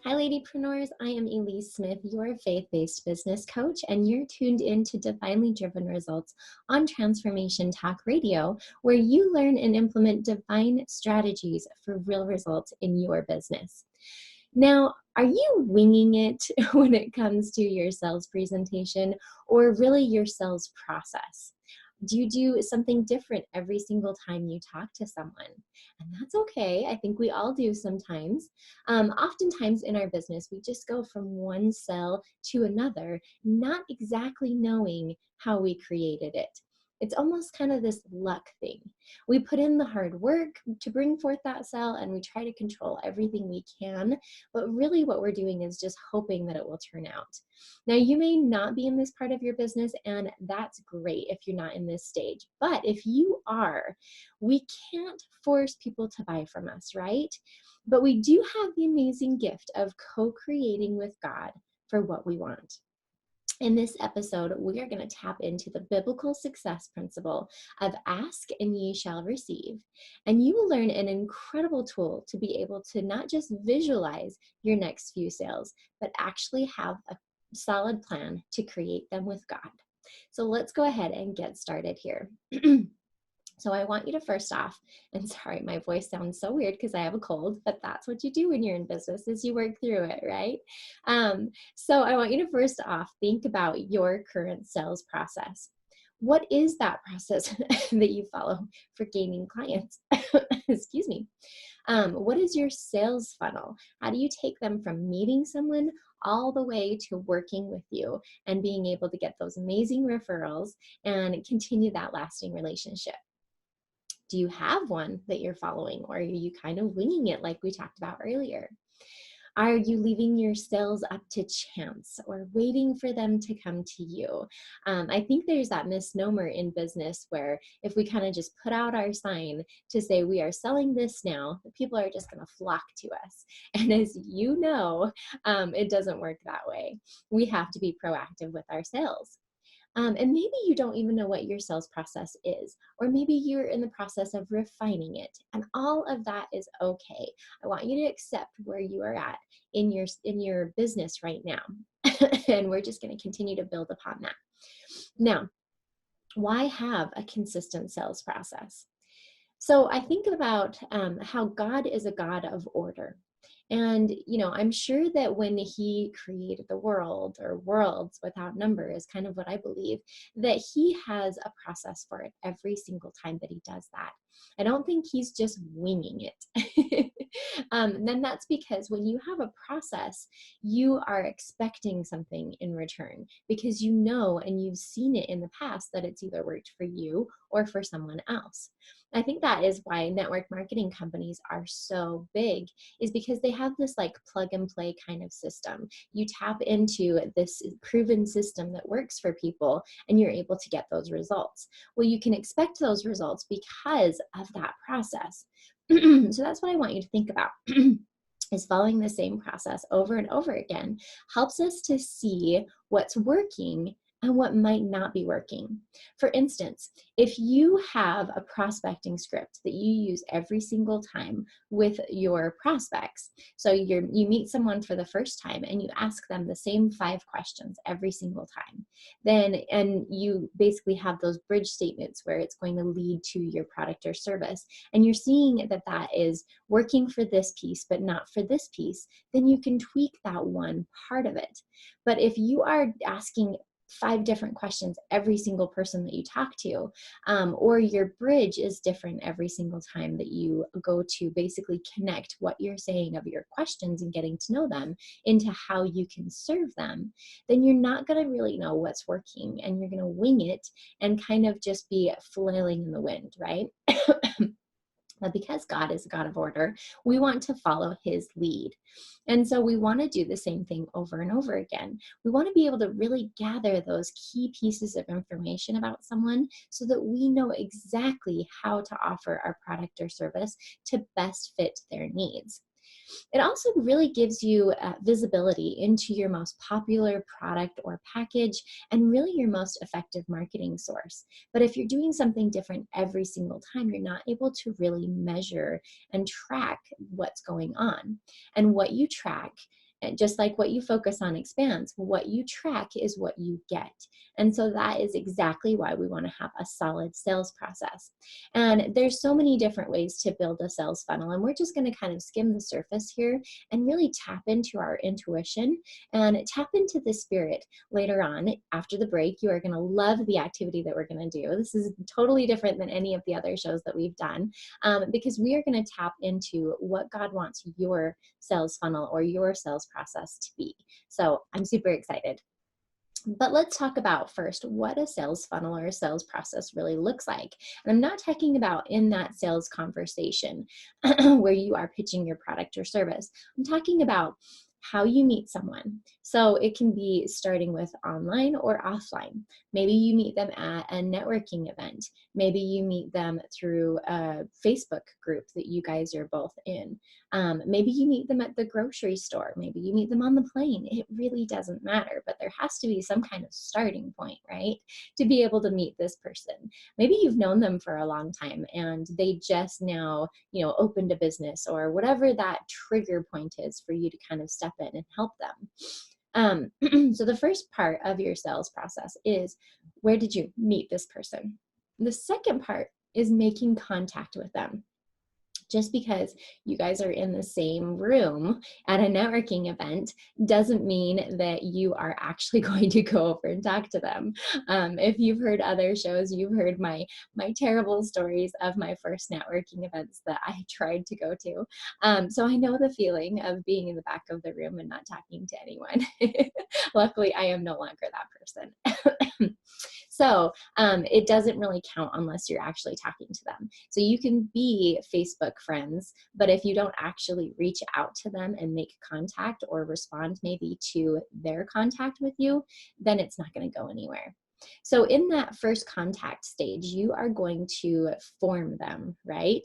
Hi, Ladypreneurs. I am Elise Smith, your faith-based business coach, and you're tuned in to Divinely Driven Results on Transformation Talk Radio, where you learn and implement divine strategies for real results in your business. Now, are you winging it when it comes to your sales presentation or really your sales process? Do you do something different every single time you talk to someone? And that's okay. I think we all do sometimes. Oftentimes in our business, we just go from one sell to another, not exactly knowing how we created it. It's almost kind of this luck thing. We put in the hard work to bring forth that sale and we try to control everything we can, but really what we're doing is just hoping that it will turn out. Now, you may not be in this part of your business, and that's great if you're not in this stage. But if you are, we can't force people to buy from us, right? But we do have the amazing gift of co-creating with God for what we want. In this episode, we are going to tap into the biblical success principle of ask and ye shall receive. And you will learn an incredible tool to be able to not just visualize your next few sales, but actually have a solid plan to create them with God. So let's go ahead and get started here. So I want you to first off, and sorry, my voice sounds so weird because I have a cold, but that's what you do when you're in business is you work through it, right? So I want you to first off think about your current sales process. What is that process that you follow for gaining clients? Excuse me. What is your sales funnel? How do you take them from meeting someone all the way to working with you and being able to get those amazing referrals and continue that lasting relationship? Do you have one that you're following, or are you kind of winging it like we talked about earlier? Are you leaving your sales up to chance or waiting for them to come to you? I think there's that misnomer in business where if we kind of just put out our sign to say we are selling this now, the people are just going to flock to us. And as you know, it doesn't work that way. We have to be proactive with our sales. And maybe you don't even know what your sales process is, or maybe you're in the process of refining it, and all of that is okay. I want you to accept where you are at in your business right now, and we're just going to continue to build upon that. Now, why have a consistent sales process? So I think about how God is a God of order. And, I'm sure that when he created the world, or worlds without number is kind of what I believe, that he has a process for it every single time that he does that. I don't think he's just winging it. Then that's because when you have a process, you are expecting something in return because you know and you've seen it in the past that it's either worked for you or for someone else. I think that is why network marketing companies are so big, is because they have this like plug and play kind of system. You tap into this proven system that works for people and you're able to get those results. Well, you can expect those results because of that process. So that's what I want you to think about. Is following the same process over and over again helps us to see what's working and what might not be working. For instance, if you have a prospecting script that you use every single time with your prospects, so you meet someone for the first time and you ask them the same 5 questions every single time, and you basically have those bridge statements where it's going to lead to your product or service, and you're seeing that that is working for this piece but not for this piece, then you can tweak that one part of it. But if you are asking 5 different questions every single person that you talk to, or your bridge is different every single time that you go to basically connect what you're saying of your questions and getting to know them into how you can serve them, then you're not going to really know what's working and you're going to wing it and kind of just be flailing in the wind, right? But because God is a God of order, we want to follow his lead. And so we want to do the same thing over and over again. We want to be able to really gather those key pieces of information about someone so that we know exactly how to offer our product or service to best fit their needs. It also really gives you visibility into your most popular product or package and really your most effective marketing source. But if you're doing something different every single time, you're not able to really measure and track what's going on. And what you track And just like what you focus on expands, what you track is what you get. And so that is exactly why we want to have a solid sales process. And there's so many different ways to build a sales funnel. And we're just going to kind of skim the surface here and really tap into our intuition and tap into the spirit. Later on, after the break, you are going to love the activity that we're going to do. This is totally different than any of the other shows that we've done, because we are going to tap into what God wants your sales funnel or your sales process to be. So I'm super excited. But let's talk about first what a sales funnel or a sales process really looks like. And I'm not talking about in that sales conversation where you are pitching your product or service. I'm talking about how you meet someone. So it can be starting with online or offline. Maybe you meet them at a networking event. Maybe you meet them through a Facebook group that you guys are both in. Maybe you meet them at the grocery store. Maybe you meet them on the plane. It really doesn't matter, but there has to be some kind of starting point, right? To be able to meet this person. Maybe you've known them for a long time and they just now, opened a business or whatever that trigger point is for you to kind of step in and help them. So the first part of your sales process is, where did you meet this person? The second part is making contact with them. Just because you guys are in the same room at a networking event doesn't mean that you are actually going to go over and talk to them. If you've heard other shows, you've heard my terrible stories of my first networking events that I tried to go to. So I know the feeling of being in the back of the room and not talking to anyone. Luckily, I am no longer that person. So it doesn't really count unless you're actually talking to them. So you can be Facebook friends, but if you don't actually reach out to them and make contact or respond maybe to their contact with you, then it's not going to go anywhere. So in that first contact stage, you are going to form them, right?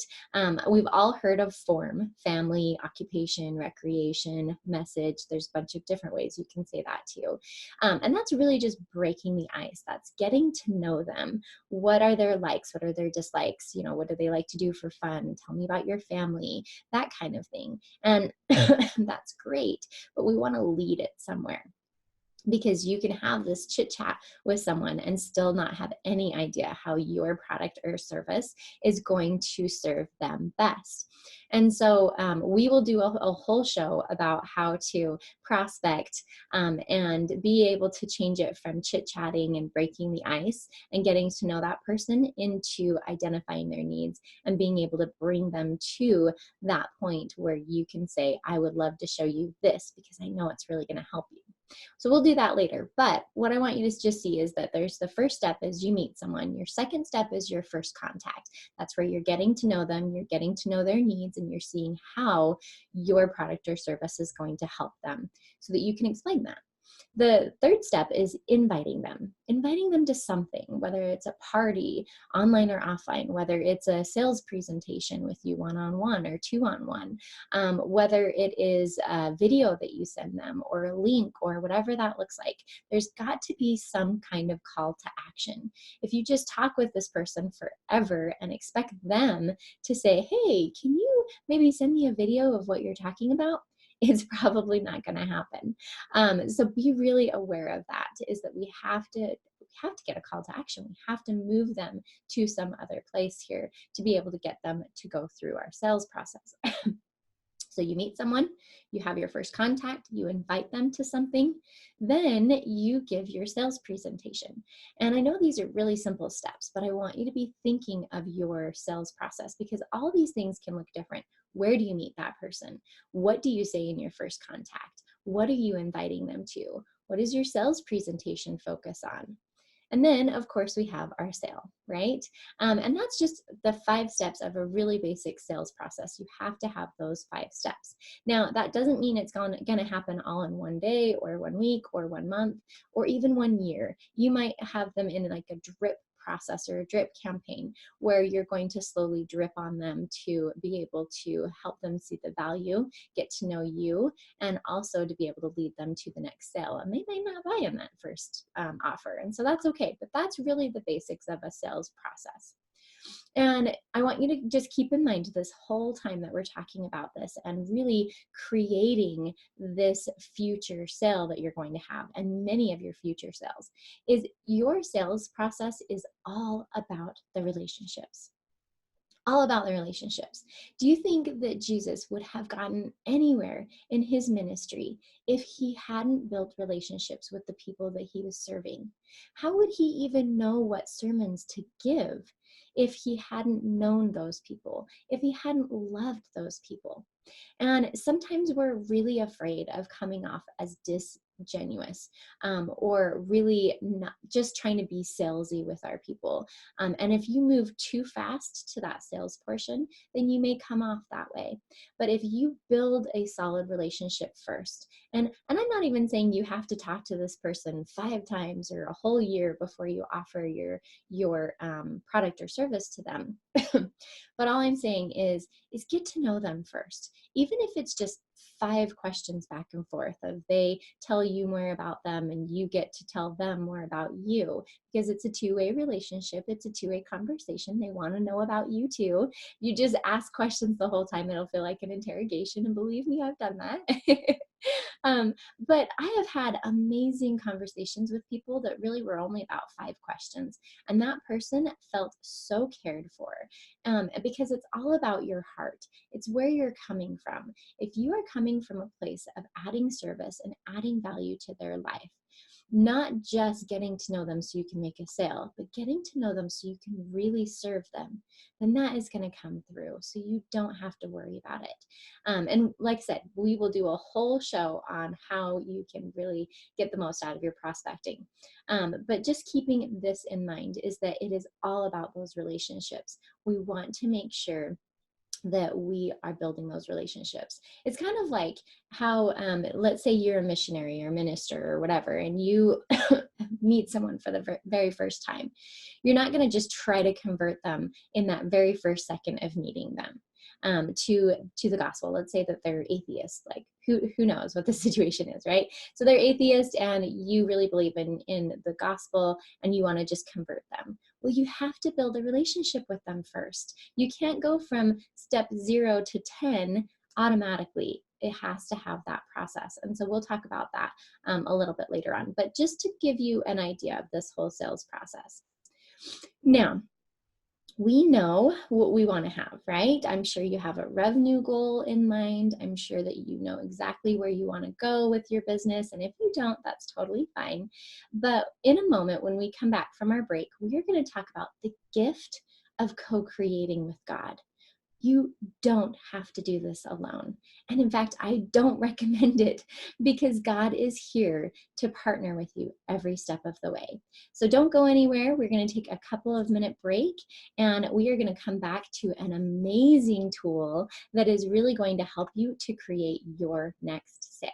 We've all heard of form: family, occupation, recreation, message. There's a bunch of different ways you can say that too. And that's really just breaking the ice. That's getting to know them. What are their likes? What are their dislikes? What do they like to do for fun? Tell me about your family, that kind of thing. And that's great, but we want to lead it somewhere. Because you can have this chit chat with someone and still not have any idea how your product or service is going to serve them best. And so we will do a whole show about how to prospect and be able to change it from chit chatting and breaking the ice and getting to know that person into identifying their needs and being able to bring them to that point where you can say, I would love to show you this because I know it's really going to help you. So we'll do that later. But what I want you to just see is that there's the first step is you meet someone. Your second step is your first contact. That's where you're getting to know them, you're getting to know their needs, and you're seeing how your product or service is going to help them so that you can explain that. The third step is inviting them to something, whether it's a party, online or offline, whether it's a sales presentation with you one-on-one or two-on-one, whether it is a video that you send them or a link or whatever that looks like. There's got to be some kind of call to action. If you just talk with this person forever and expect them to say, hey, can you maybe send me a video of what you're talking about? It's probably not going to happen. So be really aware of that, is that we have to get a call to action. We have to move them to some other place here to be able to get them to go through our sales process. So you meet someone, you have your first contact, you invite them to something, then you give your sales presentation. And I know these are really simple steps, but I want you to be thinking of your sales process because all these things can look different. Where do you meet that person? What do you say in your first contact? What are you inviting them to? What does your sales presentation focus on? And then, of course, we have our sale, right? And that's just the 5 steps of a really basic sales process. You have to have those 5 steps. Now, that doesn't mean it's going to happen all in one day or 1 week or 1 month or even 1 year. You might have them in like a drip process or a drip campaign where you're going to slowly drip on them to be able to help them see the value, get to know you, and also to be able to lead them to the next sale. And they may not buy in that first offer. And so that's okay, but that's really the basics of a sales process. And I want you to just keep in mind this whole time that we're talking about this and really creating this future sale that you're going to have, and many of your future sales, is your sales process is all about the relationships. All about the relationships. Do you think that Jesus would have gotten anywhere in his ministry if he hadn't built relationships with the people that he was serving? How would he even know what sermons to give if he hadn't known those people, if he hadn't loved those people? And sometimes we're really afraid of coming off as disingenuous, or really not just trying to be salesy with our people. And if you move too fast to that sales portion, then you may come off that way. But if you build a solid relationship first, and I'm not even saying you have to talk to this person 5 times or a whole year before you offer your product or service to them. But all I'm saying is get to know them first. Even if it's just 5 questions back and forth of they tell you more about them and you get to tell them more about you, because it's a two-way relationship. It's a two-way conversation. They want to know about you too. You just ask questions the whole time. It'll feel like an interrogation. And believe me, I've done that. But I have had amazing conversations with people that really were only about 5 questions. And that person felt so cared for, because it's all about your heart. It's where you're coming from. If you are coming from a place of adding service and adding value to their life, not just getting to know them so you can make a sale, but getting to know them so you can really serve them, then that is going to come through. So you don't have to worry about it. And like I said, we will do a whole show on how you can really get the most out of your prospecting. But just keeping this in mind is that it is all about those relationships. We want to make sure that we are building those relationships. It's kind of like how, let's say you're a missionary or minister or whatever, and you meet someone for the very first time. You're not going to just try to convert them in that very first second of meeting them to the gospel. Let's say that they're atheist, like who knows what the situation is, right? So they're atheist and you really believe in the gospel and you want to just convert them. Well, you have to build a relationship with them first. You can't go from step 0 to 10 automatically. It has to have that process. And so we'll talk about that a little bit later on, but just to give you an idea of this whole sales process. Now, we know what we want to have, right? I'm sure you have a revenue goal in mind. I'm sure that you know exactly where you want to go with your business. And if you don't, that's totally fine. But in a moment, when we come back from our break, we are going to talk about the gift of co-creating with God. You don't have to do this alone. And in fact, I don't recommend it because God is here to partner with you every step of the way. So don't go anywhere. We're going to take a couple of minute break and we are going to come back to an amazing tool that is really going to help you to create your next sale.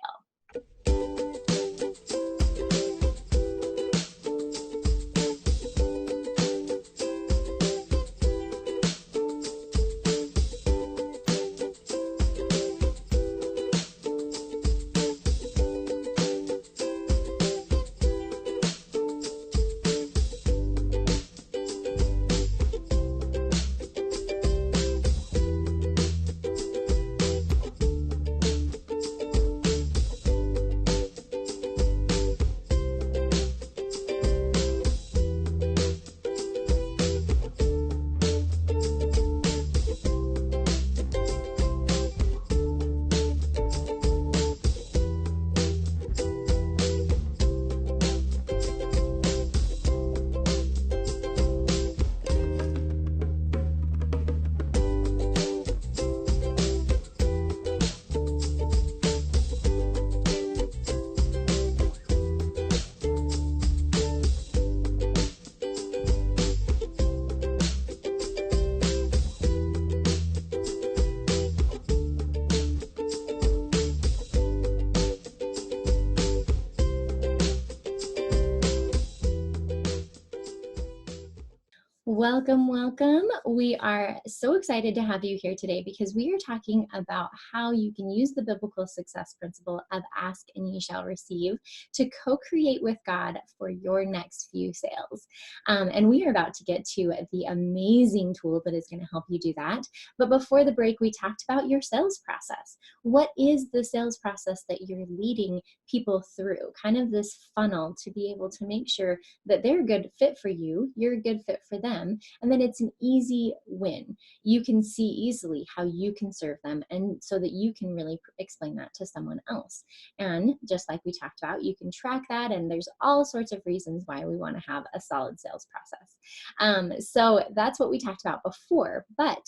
Welcome, welcome. We are so excited to have you here today because we are talking about how you can use the biblical success principle of ask and ye shall receive to co-create with God for your next few sales. And we are about to get to the amazing tool that is going to help you do that. But before the break, we talked about your sales process. What is the sales process that you're leading people through? Kind of this funnel to be able to make sure that they're a good fit for you, you're a good fit for them, and then it's an easy win. You can see easily how you can serve them, and so that you can really explain that to someone else. And just like we talked about, you can track that, and there's all sorts of reasons why we want to have a solid sales process. So that's what we talked about before, but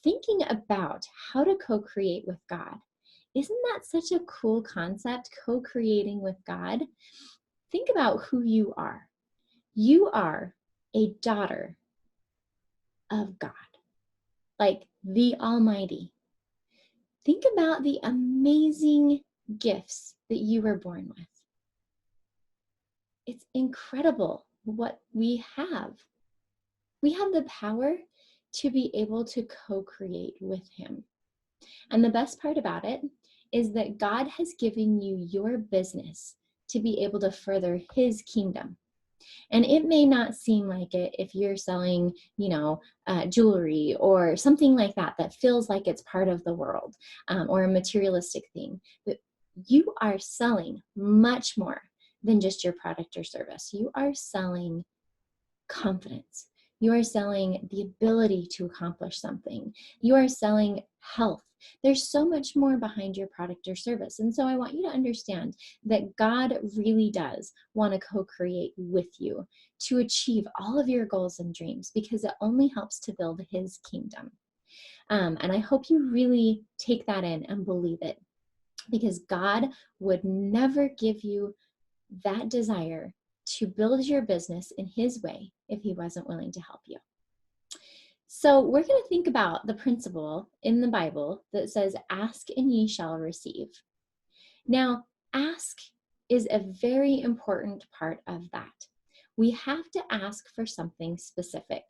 thinking about how to co-create with God, isn't that such a cool concept, co-creating with God? Think about who you are. You are a daughter of God, like the Almighty. Think about the amazing gifts that you were born with. It's incredible what we have. We have the power to be able to co-create with Him. And the best part about it is that God has given you your business to be able to further His kingdom. And it may not seem like it if you're selling, jewelry or something like that, that feels like it's part of the world, or a materialistic thing. But you are selling much more than just your product or service. You are selling confidence. You are selling the ability to accomplish something. You are selling health. There's so much more behind your product or service. And so I want you to understand that God really does want to co-create with you to achieve all of your goals and dreams, because it only helps to build His kingdom. And I hope you really take that in and believe it, because God would never give you that desire to build your business in His way if He wasn't willing to help you. So we're going to think about the principle in the Bible that says, ask and ye shall receive. Now, ask is a very important part of that. We have to ask for something specific.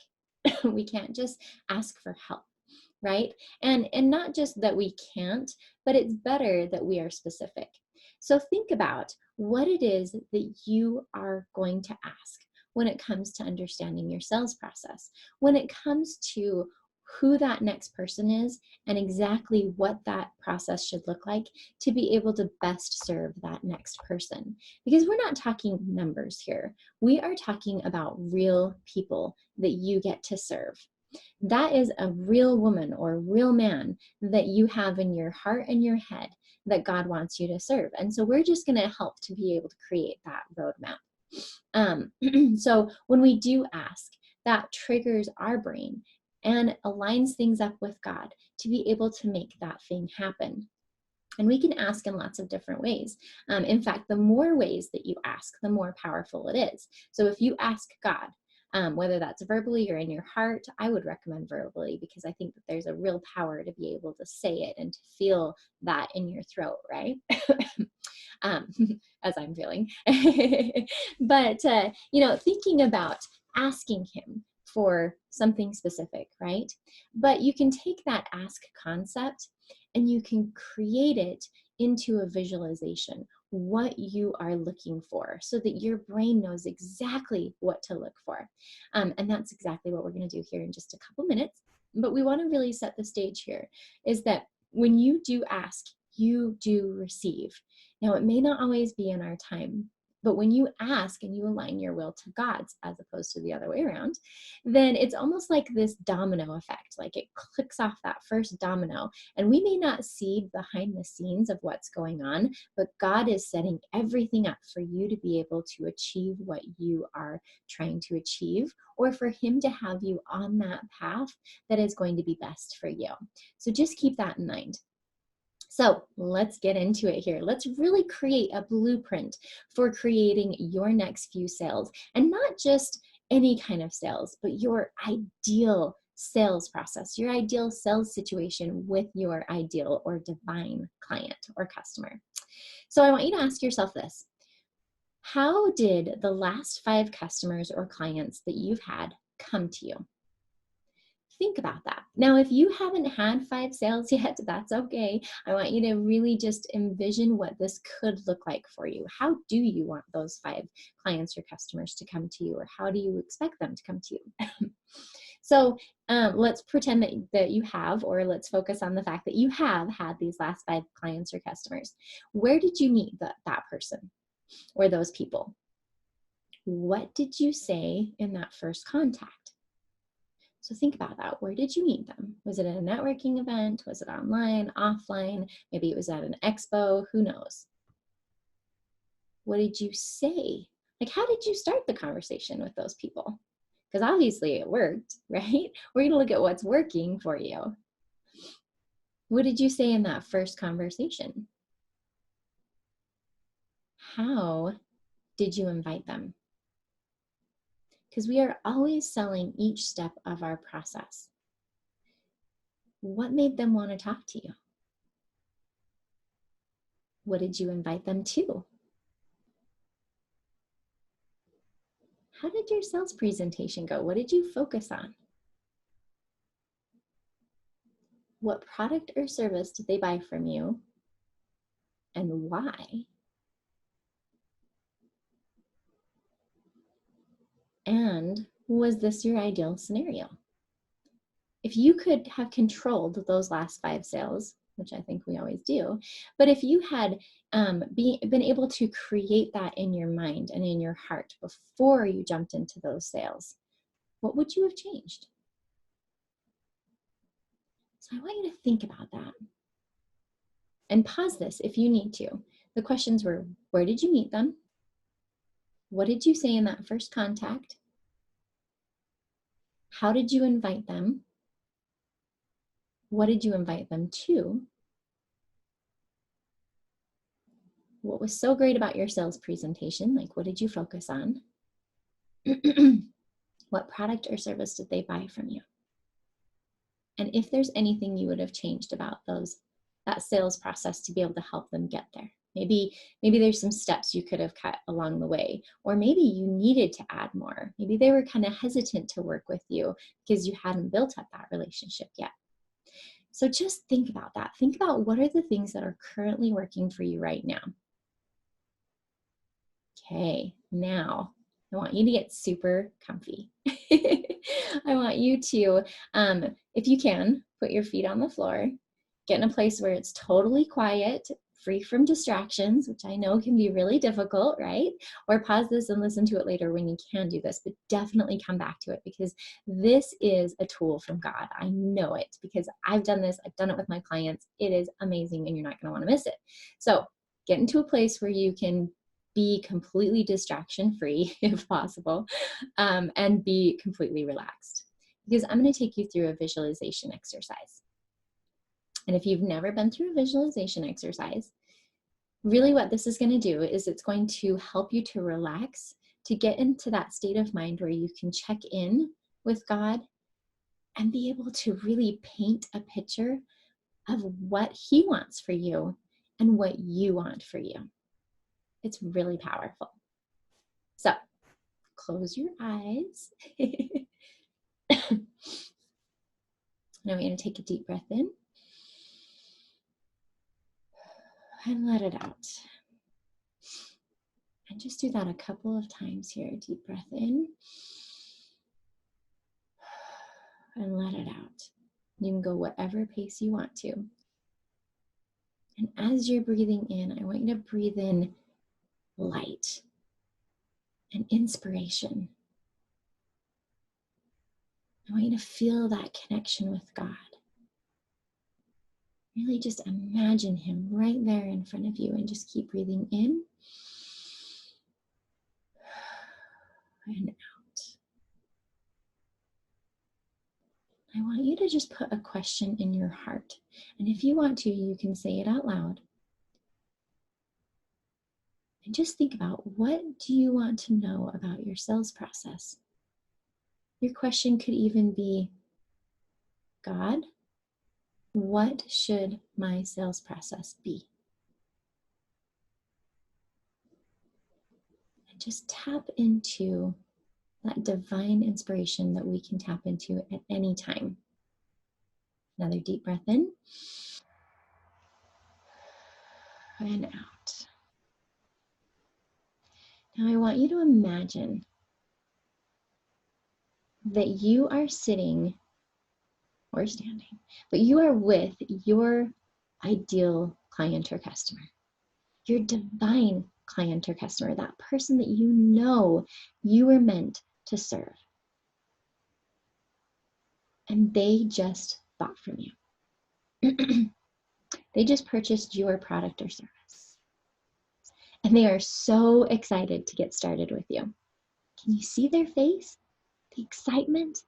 We can't just ask for help, right? And not just that we can't, but it's better that we are specific. So think about what it is that you are going to ask when it comes to understanding your sales process, when it comes to who that next person is and exactly what that process should look like to be able to best serve that next person. Because we're not talking numbers here. We are talking about real people that you get to serve. That is a real woman or real man that you have in your heart and your head that God wants you to serve. And so we're just going to help to be able to create that roadmap. So when we do ask, that triggers our brain and aligns things up with God to be able to make that thing happen. And we can ask in lots of different ways. In fact, the more ways that you ask, the more powerful it is. So if you ask God, whether that's verbally or in your heart, I would recommend verbally, because I think that there's a real power to be able to say it and to feel that in your throat, right? As I'm feeling. But, thinking about asking Him for something specific, right? But you can take that ask concept and you can create it into a visualization, what you are looking for, so that your brain knows exactly what to look for. And that's exactly what we're going to do here in just a couple minutes. But we want to really set the stage here, is that when you do ask, you do receive. Now, it may not always be in our time, but when you ask and you align your will to God's as opposed to the other way around, then it's almost like this domino effect. Like it clicks off that first domino, and we may not see behind the scenes of what's going on, but God is setting everything up for you to be able to achieve what you are trying to achieve, or for Him to have you on that path that is going to be best for you. So just keep that in mind. So let's get into it here. Let's really create a blueprint for creating your next few sales, and not just any kind of sales, but your ideal sales process, your ideal sales situation with your ideal or divine client or customer. So I want you to ask yourself this: how did the last 5 customers or clients that you've had come to you. Think about that. Now, if you haven't had 5 sales yet, that's okay. I want you to really just envision what this could look like for you. How do you want those 5 clients or customers to come to you, or how do you expect them to come to you? So let's pretend that you have, or let's focus on the fact that you have had these last 5 clients or customers. Where did you meet that person or those people? What did you say in that first contact? So think about that. Where did you meet them? Was it at a networking event? Was it online, offline? Maybe it was at an expo, who knows? What did you say? Like, how did you start the conversation with those people? Because obviously it worked, right? We're going to look at what's working for you. What did you say in that first conversation? How did you invite them? Because we are always selling each step of our process. What made them want to talk to you? What did you invite them to? How did your sales presentation go? What did you focus on? What product or service did they buy from you, and why? And was this your ideal scenario? If you could have controlled those last 5 sales, which I think we always do, but if you had been able to create that in your mind and in your heart before you jumped into those sales, what would you have changed? So I want you to think about that. And pause this if you need to. The questions were, where did you meet them? What did you say in that first contact? How did you invite them? What did you invite them to? What was so great about your sales presentation? Like, what did you focus on? What product or service did they buy from you? And if there's anything you would have changed about that sales process to be able to help them get there. Maybe there's some steps you could have cut along the way, or maybe you needed to add more. Maybe they were kind of hesitant to work with you because you hadn't built up that relationship yet. So just think about that. Think about what are the things that are currently working for you right now. Okay, now I want you to get super comfy. I want you to, if you can, put your feet on the floor, get in a place where it's totally quiet, free from distractions, which I know can be really difficult, right? Or pause this and listen to it later when you can do this, but definitely come back to it, because this is a tool from God. I know it because I've done this. I've done it with my clients. It is amazing and you're not going to want to miss it. So get into a place where you can be completely distraction free if possible, and be completely relaxed, because I'm going to take you through a visualization exercise. And if you've never been through a visualization exercise, really what this is going to do is it's going to help you to relax, to get into that state of mind where you can check in with God and be able to really paint a picture of what He wants for you and what you want for you. It's really powerful. So close your eyes. Now we're going to take a deep breath in and let it out. And just do that a couple of times here. Deep breath in and let it out. You can go whatever pace you want to. And as you're breathing in, I want you to breathe in light and inspiration. I want you to feel that connection with God. Really just imagine Him right there in front of you, and just keep breathing in and out. I want you to just put a question in your heart. And if you want to, you can say it out loud. And just think about, what do you want to know about your sales process? Your question could even be, God, what should my sales process be? And just tap into that divine inspiration that we can tap into at any time. Another deep breath in and out. Now I want you to imagine that you are sitting or standing, but you are with your ideal client or customer, your divine client or customer, that person that you know you were meant to serve. And they just bought from you. They just purchased your product or service. And they are so excited to get started with you. Can you see their face? The excitement?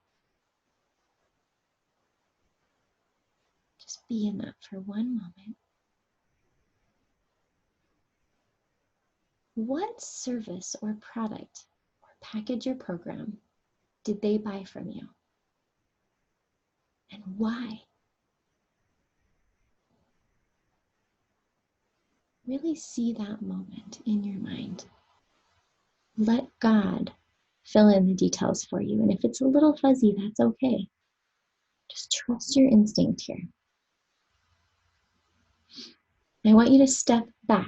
Just be in that for one moment. What service or product or package or program did they buy from you? And why? Really see that moment in your mind. Let God fill in the details for you. And if it's a little fuzzy, that's okay. Just trust your instinct here. I want you to step back.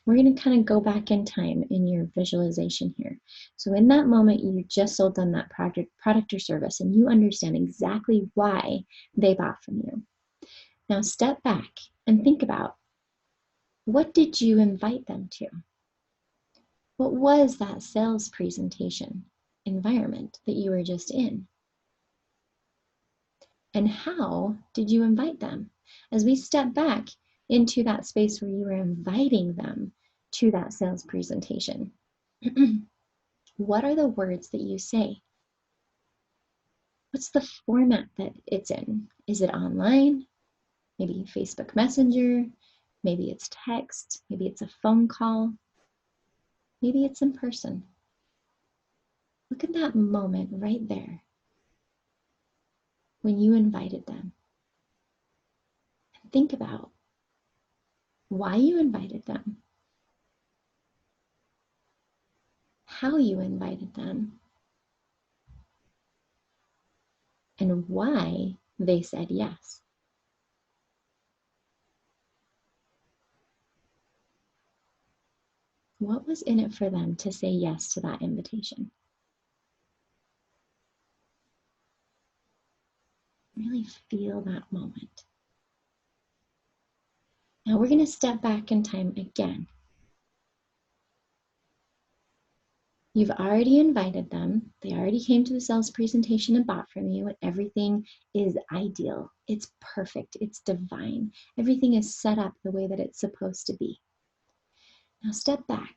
We're going to kind of go back in time in your visualization here. So in that moment, you just sold them that product or service, and you understand exactly why they bought from you. Now step back and think about, what did you invite them to? What was that sales presentation environment that you were just in? And how did you invite them? As we step back into that space where you were inviting them to that sales presentation, what are the words that you say? What's the format that it's in? Is it online? Maybe Facebook Messenger? Maybe it's text? Maybe it's a phone call? Maybe it's in person. Look at that moment right there when you invited them. And think about why you invited them, how you invited them, and why they said yes. What was in it for them to say yes to that invitation? Really feel that moment. Now we're going to step back in time again. You've already invited them. They already came to the sales presentation and bought from you, and everything is ideal. It's perfect. It's divine. Everything is set up the way that it's supposed to be. Now step back.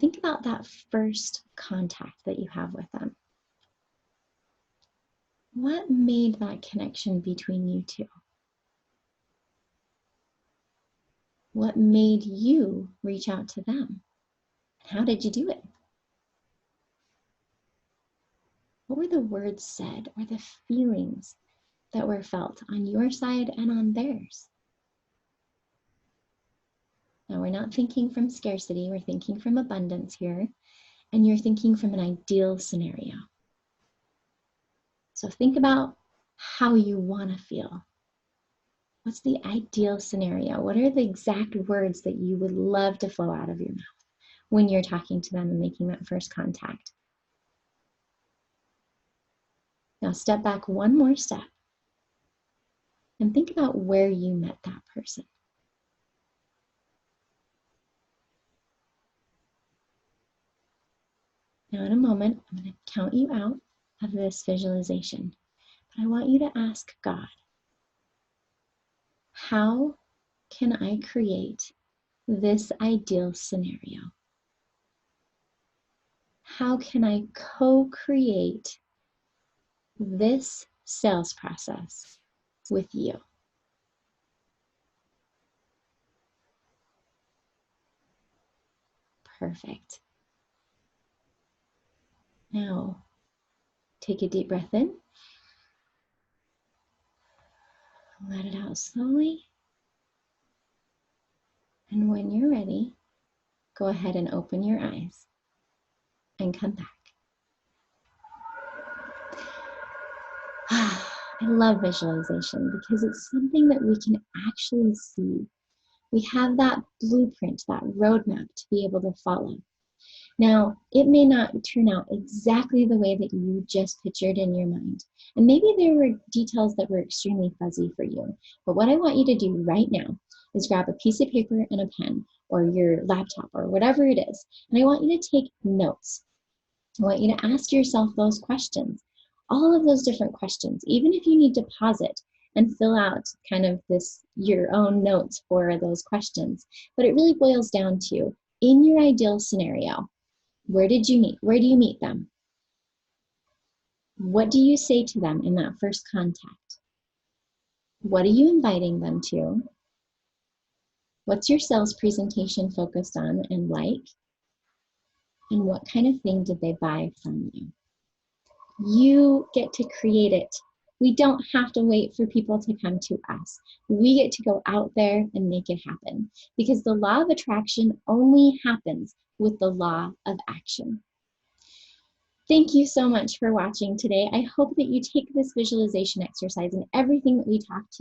Think about that first contact that you have with them. What made that connection between you two? What made you reach out to them? How did you do it? What were the words said or the feelings that were felt on your side and on theirs? Now, we're not thinking from scarcity, we're thinking from abundance here, and you're thinking from an ideal scenario. So think about how you want to feel. What's the ideal scenario? What are the exact words that you would love to flow out of your mouth when you're talking to them and making that first contact? Now step back one more step and think about where you met that person. Now in a moment, I'm going to count you out of this visualization, but I want you to ask God, how can I create this ideal scenario? How can I co-create this sales process with you? Perfect. Now, take a deep breath in. Let it out slowly. And when you're ready, go ahead and open your eyes. and come back. I love visualization because it's something that we can actually see. We have that blueprint, that roadmap to be able to follow. Now, it may not turn out exactly the way that you just pictured in your mind. And maybe there were details that were extremely fuzzy for you. But what I want you to do right now is grab a piece of paper and a pen or your laptop or whatever it is. And I want you to take notes. I want you to ask yourself those questions, all of those different questions, even if you need to pause it and fill out kind of your own notes for those questions. But it really boils down to, in your ideal scenario, where did you meet? Where do you meet them? What do you say to them in that first contact? What are you inviting them to? What's your sales presentation focused on and like? And what kind of thing did they buy from you? You get to create it. We don't have to wait for people to come to us. We get to go out there and make it happen, because the law of attraction only happens with the law of action. Thank you so much for watching today. I hope that you take this visualization exercise and everything that we talked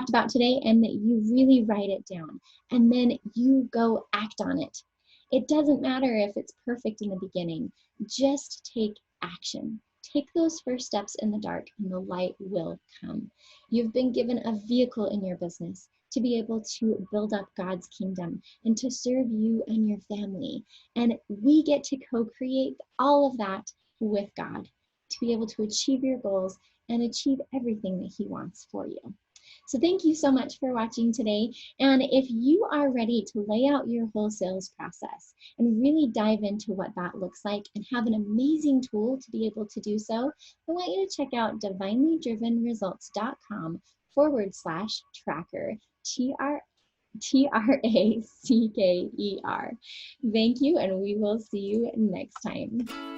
about today, and that you really write it down and then you go act on it. It doesn't matter if it's perfect in the beginning. Just take action. Take those first steps in the dark and the light will come. You've been given a vehicle in your business to be able to build up God's kingdom and to serve you and your family. And we get to co-create all of that with God to be able to achieve your goals and achieve everything that He wants for you. So thank you so much for watching today. And if you are ready to lay out your whole sales process and really dive into what that looks like and have an amazing tool to be able to do so, I want you to check out divinelydrivenresults.com/tracker, TRACKER. Thank you, and we will see you next time.